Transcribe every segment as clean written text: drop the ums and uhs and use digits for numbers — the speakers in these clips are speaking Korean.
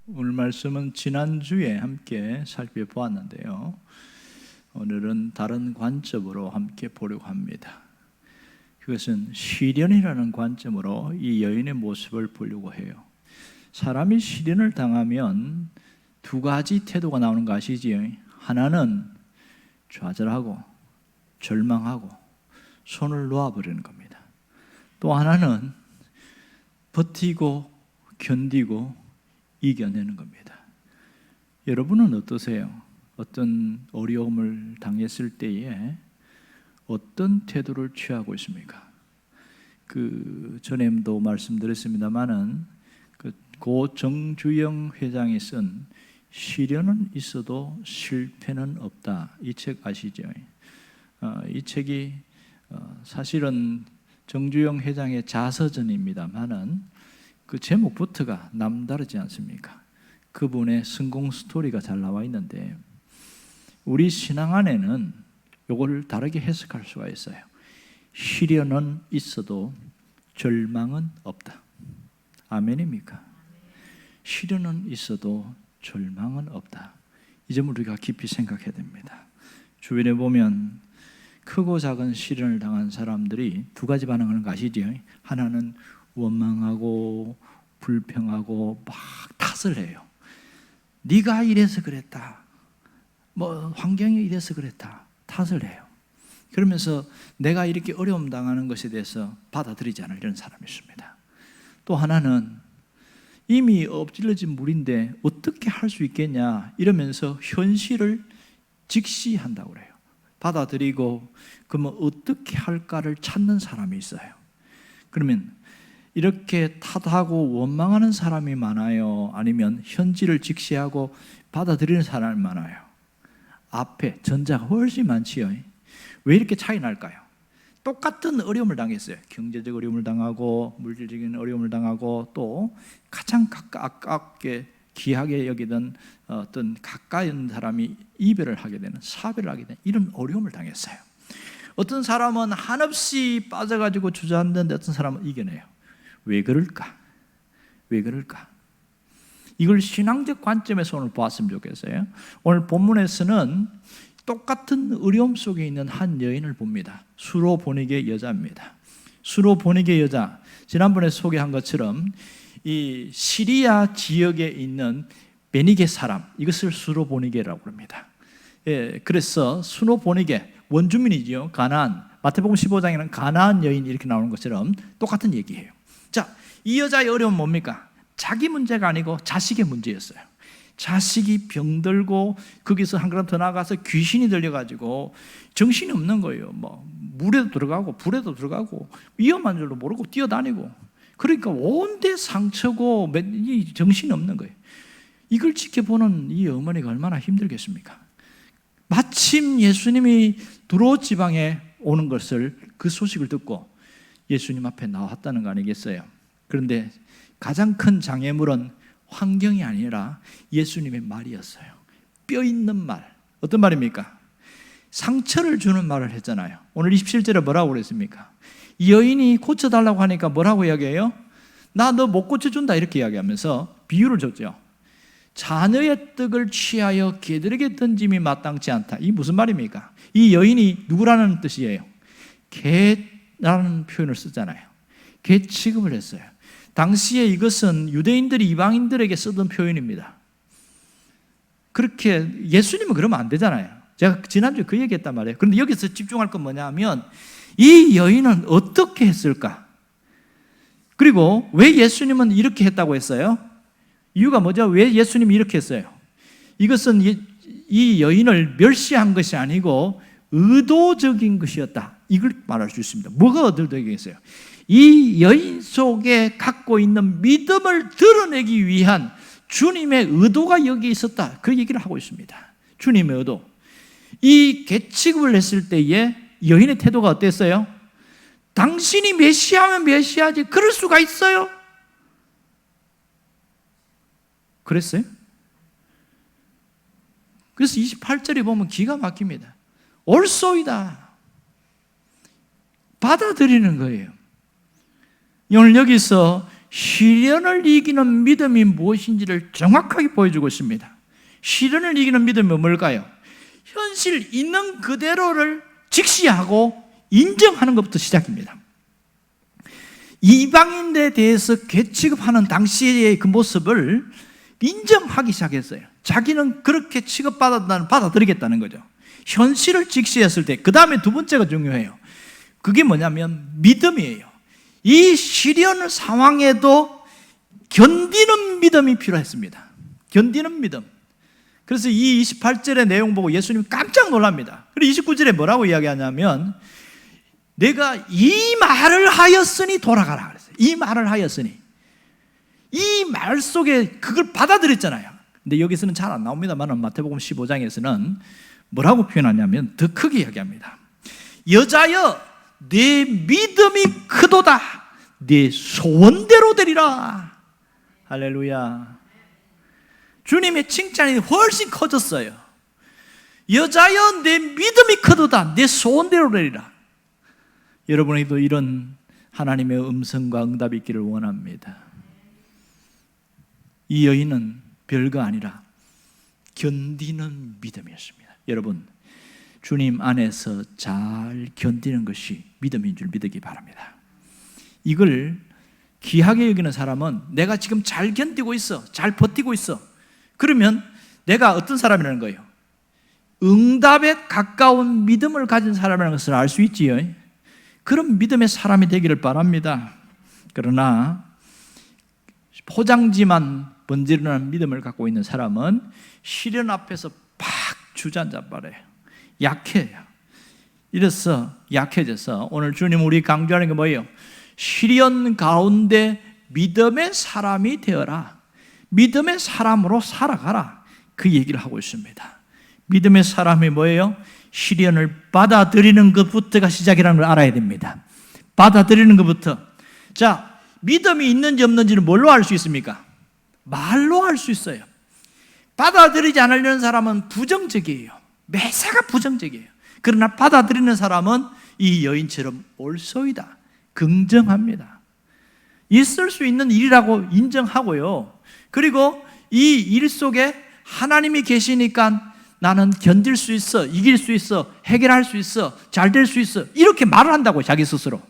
오늘 말씀은 지난주에 함께 살펴보았는데요. 오늘은 다른 관점으로 함께 보려고 합니다. 그것은 시련이라는 관점으로 이 여인의 모습을 보려고 해요. 사람이 시련을 당하면 두 가지 태도가 나오는 거 아시지요? 하나는 좌절하고 절망하고 손을 놓아버리는 겁니다. 또 하나는 버티고 견디고 이겨내는 겁니다. 여러분은 어떠세요? 어떤 어려움을 당했을 때에 어떤 태도를 취하고 있습니까? 전에도 말씀드렸습니다마는 고 정주영 회장이 쓴 시련은 있어도 실패는 없다, 이 책 아시죠? 이 책이 사실은 정주영 회장의 자서전입니다마는 그 제목부터가 남다르지 않습니까? 그분의 성공 스토리가 잘 나와 있는데 우리 신앙 안에는 이걸 다르게 해석할 수가 있어요. 시련은 있어도 절망은 없다. 아멘입니까? 시련은 있어도 절망은 없다. 이 점을 우리가 깊이 생각해야 됩니다. 주변에 보면 크고 작은 시련을 당한 사람들이 두 가지 반응하는 거 아시죠? 하나는 원망하고 불평하고 막 탓을 해요. 네가 이래서 그랬다, 환경이 이래서 그랬다, 탓을 해요. 그러면서 내가 이렇게 어려움 당하는 것에 대해서 받아들이지 않을 이런 사람이 있습니다. 또 하나는 이미 엎질러진 물인데 어떻게 할 수 있겠냐 이러면서 현실을 직시한다고 그래요. 받아들이고 그러면 어떻게 할까를 찾는 사람이 있어요. 그러면 이렇게 탓하고 원망하는 사람이 많아요? 아니면 현실을 직시하고 받아들이는 사람이 많아요? 앞에 전자가 훨씬 많지요. 왜 이렇게 차이 날까요? 똑같은 어려움을 당했어요. 경제적 어려움을 당하고 물질적인 어려움을 당하고 또 가장 가깝게 귀하게 여기던 어떤 가까이 있는 사람이 이별을 하게 되는, 사별을 하게 되는 이런 어려움을 당했어요. 어떤 사람은 한없이 빠져가지고 주저앉는데 어떤 사람은 이겨내요. 왜 그럴까? 왜 그럴까? 이걸 신앙적 관점에서 오늘 보았으면 좋겠어요. 오늘 본문에서는 똑같은 어려움 속에 있는 한 여인을 봅니다. 수로보니게 여자입니다. 수로보니게 여자, 지난번에 소개한 것처럼 이 시리아 지역에 있는 베니게 사람, 이것을 수로보니게라고 합니다. 그래서 수로보니게 원주민이죠. 가나안, 마태복음 15장에는 가나안 여인 이렇게 나오는 것처럼 똑같은 얘기예요. 자, 이 여자의 어려움은 뭡니까? 자기 문제가 아니고 자식의 문제였어요. 자식이 병들고 거기서 한 걸음 더 나가서 귀신이 들려가지고 정신이 없는 거예요. 물에도 들어가고 불에도 들어가고 위험한 줄도 모르고 뛰어다니고, 그러니까 온데 상처고 정신이 없는 거예요. 이걸 지켜보는 이 어머니가 얼마나 힘들겠습니까? 마침 예수님이 두로 지방에 오는 것을, 그 소식을 듣고 예수님 앞에 나왔다는 거 아니겠어요? 그런데 가장 큰 장애물은 환경이 아니라 예수님의 말이었어요. 뼈 있는 말. 어떤 말입니까? 상처를 주는 말을 했잖아요. 오늘 27절에 뭐라고 그랬습니까? 이 여인이 고쳐달라고 하니까 뭐라고 이야기해요? 나 너 못 고쳐준다 이렇게 이야기하면서 비유를 줬죠. 자녀의 떡을 취하여 개들에게 던짐이 마땅치 않다. 이 무슨 말입니까? 이 여인이 누구라는 뜻이에요? 개라는 표현을 쓰잖아요. 개 취급을 했어요. 당시에 이것은 유대인들이 이방인들에게 쓰던 표현입니다. 그렇게 예수님은 그러면 안 되잖아요. 제가 지난주에 그 얘기했단 말이에요. 그런데 여기서 집중할 건 뭐냐면 이 여인은 어떻게 했을까? 그리고 왜 예수님은 이렇게 했다고 했어요? 이유가 뭐죠? 왜 예수님이 이렇게 했어요? 이것은 이 여인을 멸시한 것이 아니고 의도적인 것이었다, 이걸 말할 수 있습니다. 뭐가 의도적이겠어요? 이 여인 속에 갖고 있는 믿음을 드러내기 위한 주님의 의도가 여기 있었다, 그 얘기를 하고 있습니다. 주님의 의도. 이 개취급을 했을 때에 여인의 태도가 어땠어요? 당신이 메시아면 메시아지, 그럴 수가 있어요? 그랬어요? 그래서 28절에 보면 기가 막힙니다. 올소이다, 받아들이는 거예요. 오늘 여기서 시련을 이기는 믿음이 무엇인지를 정확하게 보여주고 있습니다. 시련을 이기는 믿음이 뭘까요? 현실 있는 그대로를 직시하고 인정하는 것부터 시작입니다. 이방인에 대해서 괴취급하는 당시의 그 모습을 인정하기 시작했어요. 자기는 그렇게 취급받았다는 받아들이겠다는 거죠. 현실을 직시했을 때 그 다음에 두 번째가 중요해요. 그게 뭐냐면 믿음이에요. 이 시련 상황에도 견디는 믿음이 필요했습니다. 견디는 믿음. 그래서 이 28절의 내용 보고 예수님이 깜짝 놀랍니다. 그리고 29절에 뭐라고 이야기하냐면 내가 이 말을 하였으니 돌아가라 그랬어요. 이 말을 하였으니. 이 말 속에 그걸 받아들였잖아요. 근데 여기서는 잘 안 나옵니다만 마태복음 15장에서는 뭐라고 표현하냐면 더 크게 이야기합니다. 여자여 내 믿음이 크도다. 네 소원대로 되리라. 할렐루야. 주님의 칭찬이 훨씬 커졌어요. 여자여 내 믿음이 크도다. 내 소원대로 되리라. 여러분에게도 이런 하나님의 음성과 응답이 있기를 원합니다. 이 여인은 별거 아니라 견디는 믿음이었습니다. 여러분, 주님 안에서 잘 견디는 것이 믿음인 줄 믿기 바랍니다. 이걸 귀하게 여기는 사람은 내가 지금 잘 견디고 있어, 잘 버티고 있어. 그러면 내가 어떤 사람이라는 거예요? 응답에 가까운 믿음을 가진 사람이라는 것을 알 수 있지요. 그런 믿음의 사람이 되기를 바랍니다. 그러나 포장지만 번지르는 믿음을 갖고 있는 사람은 시련 앞에서 팍 주저앉아 버려요. 약해요. 이래서 약해져서 오늘 주님 우리 강조하는 게 뭐예요? 시련 가운데 믿음의 사람이 되어라. 믿음의 사람으로 살아가라. 그 얘기를 하고 있습니다. 믿음의 사람이 뭐예요? 시련을 받아들이는 것부터가 시작이라는 걸 알아야 됩니다. 받아들이는 것부터. 자, 믿음이 있는지 없는지는 뭘로 알 수 있습니까? 말로 알 수 있어요. 받아들이지 않으려는 사람은 부정적이에요. 매사가 부정적이에요. 그러나 받아들이는 사람은 이 여인처럼 올소이다. 긍정합니다. 있을 수 있는 일이라고 인정하고요. 그리고 이 일 속에 하나님이 계시니까 나는 견딜 수 있어, 이길 수 있어, 해결할 수 있어, 잘 될 수 있어. 이렇게 말을 한다고 자기 스스로.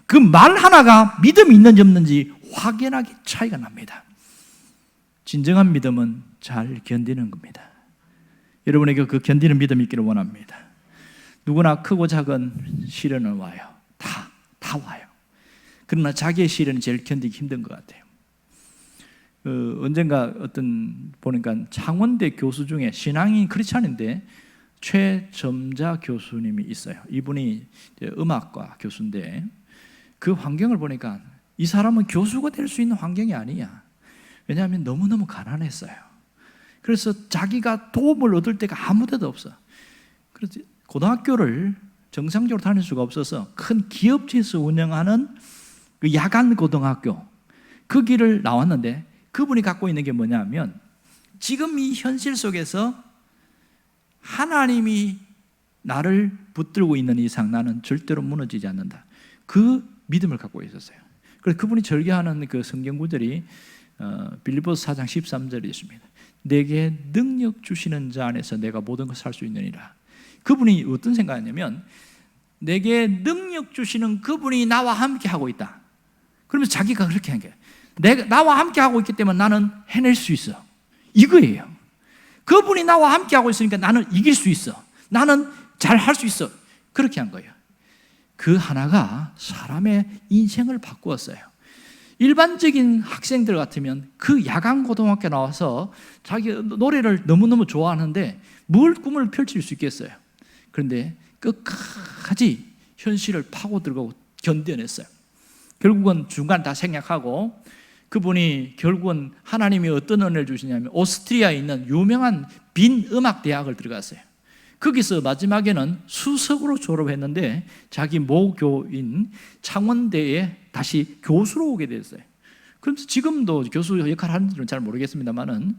그 말 하나가 믿음이 있는지 없는지 확연하게 차이가 납니다. 진정한 믿음은 잘 견디는 겁니다. 여러분에게 그 견디는 믿음이 있기를 원합니다. 누구나 크고 작은 시련은 와요. 다 와요. 그러나 자기의 시련은 제일 견디기 힘든 것 같아요. 언젠가 보니까 창원대 교수 중에 신앙이 크리스찬인데 최점자 교수님이 있어요. 이분이 음악과 교수인데 그 환경을 보니까 이 사람은 교수가 될 수 있는 환경이 아니야. 왜냐하면 너무너무 가난했어요. 그래서 자기가 도움을 얻을 데가 아무 데도 없어. 그래서 고등학교를 정상적으로 다닐 수가 없어서 큰 기업체에서 운영하는 그 야간 고등학교 그 길을 나왔는데 그분이 갖고 있는 게 뭐냐면 지금 이 현실 속에서 하나님이 나를 붙들고 있는 이상 나는 절대로 무너지지 않는다. 그 믿음을 갖고 있었어요. 그래서 그분이 절개하는 그 성경 구절이 빌립보서 4장 13절이 있습니다. 내게 능력 주시는 자 안에서 내가 모든 것을 할 수 있느니라. 그분이 어떤 생각이냐면 내게 능력 주시는 그분이 나와 함께 하고 있다. 그러면서 자기가 그렇게 한 거예요. 나와 함께 하고 있기 때문에 나는 해낼 수 있어. 이거예요. 그분이 나와 함께 하고 있으니까 나는 이길 수 있어. 나는 잘 할 수 있어. 그렇게 한 거예요. 그 하나가 사람의 인생을 바꾸었어요. 일반적인 학생들 같으면 그 야간 고등학교 나와서 자기 노래를 너무너무 좋아하는데 뭘 꿈을 펼칠 수 있겠어요? 그런데 끝까지 현실을 파고들고 견뎌냈어요. 결국은 중간 다 생략하고 그분이 결국은 하나님이 어떤 은혜를 주시냐면 오스트리아에 있는 유명한 빈 음악 대학을 들어갔어요. 거기서 마지막에는 수석으로 졸업했는데 자기 모교인 창원대에 다시 교수로 오게 됐어요. 그래서 지금도 교수 역할을 하는지는 잘 모르겠습니다만은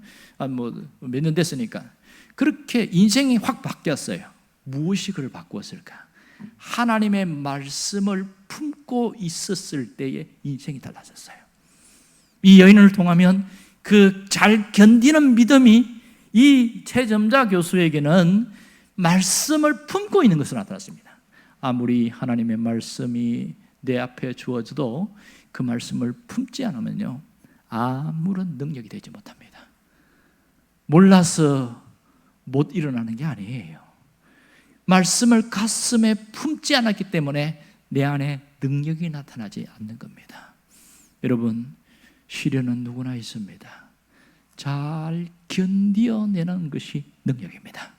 몇 년 됐으니까 그렇게 인생이 확 바뀌었어요. 무엇이 그를 바꾸었을까? 하나님의 말씀을 품고 있었을 때의 인생이 달라졌어요. 이 여인을 통하면 그 잘 견디는 믿음이 이 최점자 교수에게는 말씀을 품고 있는 것으로 나타났습니다. 아무리 하나님의 말씀이 내 앞에 주어져도 그 말씀을 품지 않으면요, 아무런 능력이 되지 못합니다. 몰라서 못 일어나는 게 아니에요. 말씀을 가슴에 품지 않았기 때문에 내 안에 능력이 나타나지 않는 겁니다. 여러분, 시련은 누구나 있습니다. 잘 견디어내는 것이 능력입니다.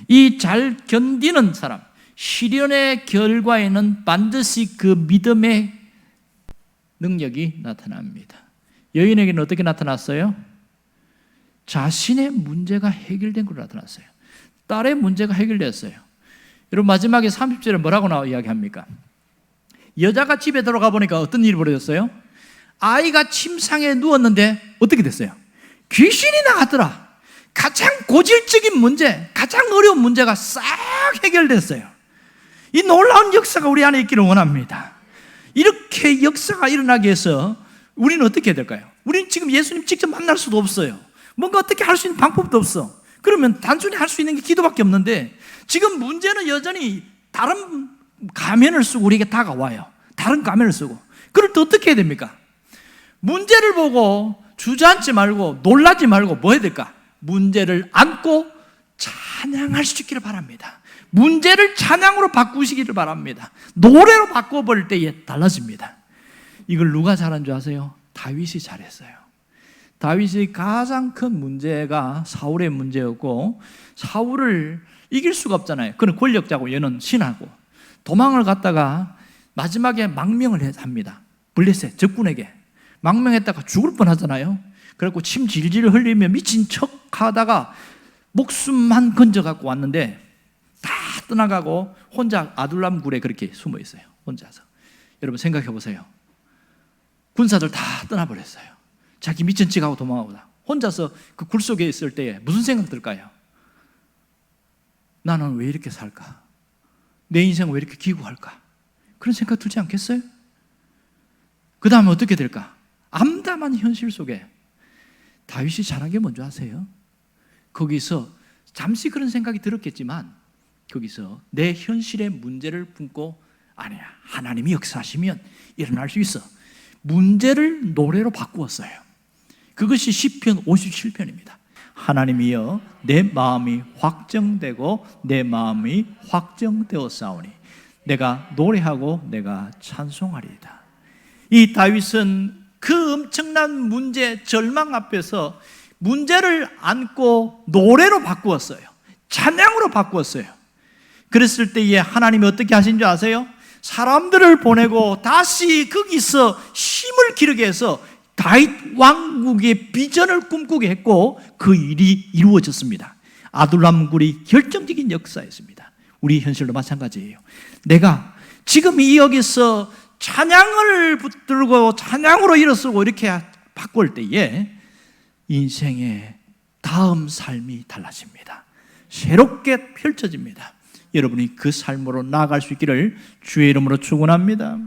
이 잘 견디는 사람, 시련의 결과에는 반드시 그 믿음의 능력이 나타납니다. 여인에게는 어떻게 나타났어요? 자신의 문제가 해결된 걸로 나타났어요. 딸의 문제가 해결됐어요. 여러분, 마지막에 30절에 뭐라고 이야기합니까? 여자가 집에 들어가 보니까 어떤 일이 벌어졌어요? 아이가 침상에 누웠는데 어떻게 됐어요? 귀신이 나갔더라. 가장 고질적인 문제, 가장 어려운 문제가 싹 해결됐어요. 이 놀라운 역사가 우리 안에 있기를 원합니다. 이렇게 역사가 일어나기 위해서 우리는 어떻게 해야 될까요? 우리는 지금 예수님 직접 만날 수도 없어요. 뭔가 어떻게 할 수 있는 방법도 없어. 그러면 단순히 할 수 있는 게 기도밖에 없는데, 지금 문제는 여전히 다른 가면을 쓰고 우리에게 다가와요. 다른 가면을 쓰고. 그럴 때 어떻게 해야 됩니까? 문제를 보고 주저앉지 말고 놀라지 말고 뭐 해야 될까? 문제를 안고 찬양할 수 있기를 바랍니다. 문제를 찬양으로 바꾸시기를 바랍니다. 노래로 바꿔버릴 때에 달라집니다. 이걸 누가 잘한 줄 아세요? 다윗이 잘했어요. 다윗의 가장 큰 문제가 사울의 문제였고, 사울을 이길 수가 없잖아요. 그는 권력자고 얘는 신하고. 도망을 갔다가 마지막에 망명을 합니다. 블레셋 적군에게 망명했다가 죽을 뻔하잖아요. 그래갖고 침 질질 흘리며 미친 척 하다가 목숨만 건져갖고 왔는데 다 떠나가고 혼자 아둘람 굴에 그렇게 숨어 있어요. 혼자서. 여러분 생각해 보세요. 군사들 다 떠나버렸어요. 자기 미친 척하고 도망가보다 혼자서 그 굴 속에 있을 때에 무슨 생각 들까요? 나는 왜 이렇게 살까? 내 인생은 왜 이렇게 기구할까? 그런 생각 들지 않겠어요? 그 다음에 어떻게 될까? 암담한 현실 속에 다윗이 잘한 게 뭔지 아세요? 거기서 잠시 그런 생각이 들었겠지만 거기서 내 현실의 문제를 품고, 아니야, 하나님이 역사하시면 일어날 수 있어. 문제를 노래로 바꾸었어요. 그것이 시편 57편입니다. 하나님이여, 내 마음이 확정되고 내 마음이 확정되었사오니 내가 노래하고 내가 찬송하리이다. 이 다윗은 그 엄청난 문제, 절망 앞에서 문제를 안고 노래로 바꾸었어요. 찬양으로 바꾸었어요. 그랬을 때에 하나님이 어떻게 하신 줄 아세요? 사람들을 보내고 다시 거기서 힘을 기르게 해서 다윗 왕국의 비전을 꿈꾸게 했고, 그 일이 이루어졌습니다. 아둘람 굴이 결정적인 역사였습니다. 우리 현실도 마찬가지예요. 내가 지금 이 여기서 찬양을 붙들고 찬양으로 일어서고 이렇게 바꿀 때에 인생의 다음 삶이 달라집니다. 새롭게 펼쳐집니다. 여러분이 그 삶으로 나아갈 수 있기를 주의 이름으로 축원합니다.